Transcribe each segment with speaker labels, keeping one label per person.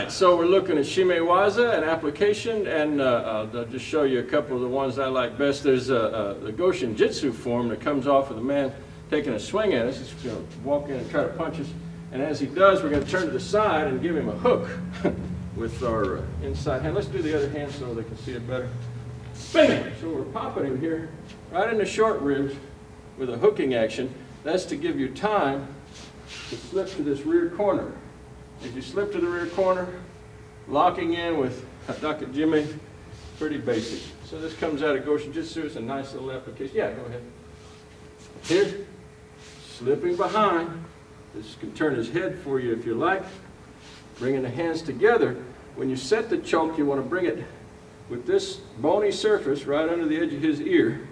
Speaker 1: right, so we're looking at Shime Waza, an application, and I'll just show you a couple of the ones I like best. There's the Goshin Jitsu form that comes off with a man taking a swing at us. He's going to walk in and try to punch us, and as he does, we're going to turn to the side and give him a hook with our inside hand. Let's do the other hand so they can see it better. Bang! So we're popping him here, right in the short ribs with a hooking action. That's to give you time to slip to this rear corner. As you slip to the rear corner, locking in with Hadaka Jime, pretty basic. So this comes out of Goshin Jitsu. It's a nice little application. Yeah, go ahead. Here, slipping behind. This can turn his head for you if you like. Bringing the hands together. When you set the choke, you want to bring it with this bony surface right under the edge of his ear.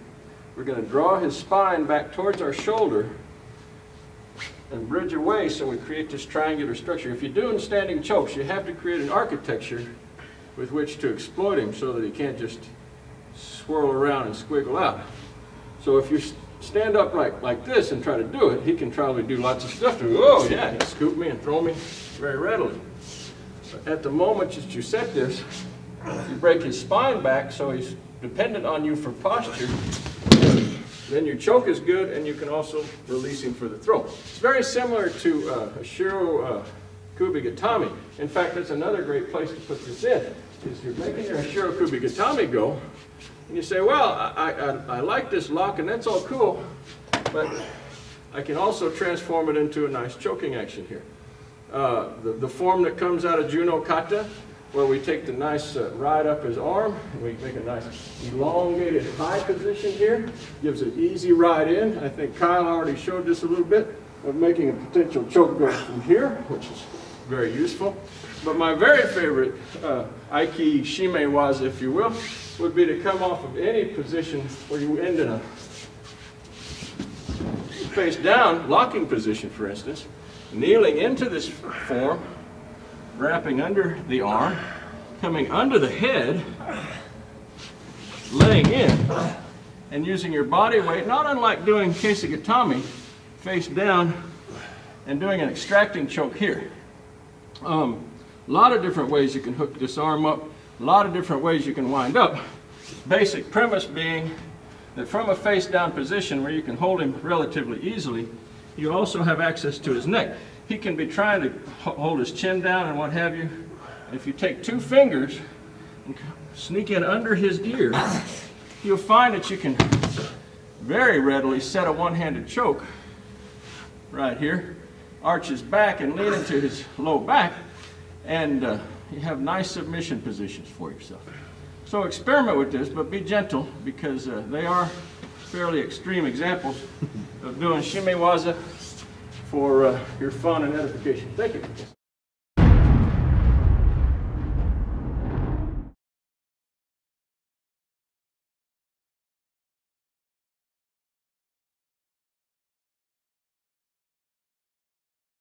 Speaker 1: We're going to draw his spine back towards our shoulder and bridge away so we create this triangular structure. If you're doing standing chokes, you have to create an architecture with which to exploit him so that he can't just swirl around and squiggle out. So if you stand up like this and try to do it, he can probably do lots of stuff to, oh yeah, he'll scoop me and throw me very readily. But at the moment that you set this, you break his spine back so he's dependent on you for posture. Then your choke is good, and you can also release him for the throw. It's very similar to a Shiro Kubigatami. In fact, that's another great place to put this in, is you're making your Shiro Kubigatami go, and you say, well, I like this lock, and that's all cool, but I can also transform it into a nice choking action here. The form that comes out of Juno Kata, where we take the nice ride up his arm, and we make a nice elongated high position here. Gives an easy ride in. I think Kyle already showed this a little bit of making a potential choke go from here, which is very useful. But my very favorite Aiki Shime Waza, if you will, would be to come off of any position where you end in a face down locking position, for instance, kneeling into this form, wrapping under the arm, coming under the head, laying in, and using your body weight, not unlike doing Keisagatami, face down, and doing an extracting choke here. A lot of different ways you can hook this arm up, a lot of different ways you can wind up. Basic premise being that from a face down position where you can hold him relatively easily, you also have access to his neck. He can be trying to hold his chin down and what have you. If you take two fingers and sneak in under his ear, you'll find that you can very readily set a one-handed choke right here, arch his back and lean into his low back, and you have nice submission positions for yourself. So experiment with this, but be gentle, because they are fairly extreme examples of doing Shime Waza for your fun and edification. Thank you.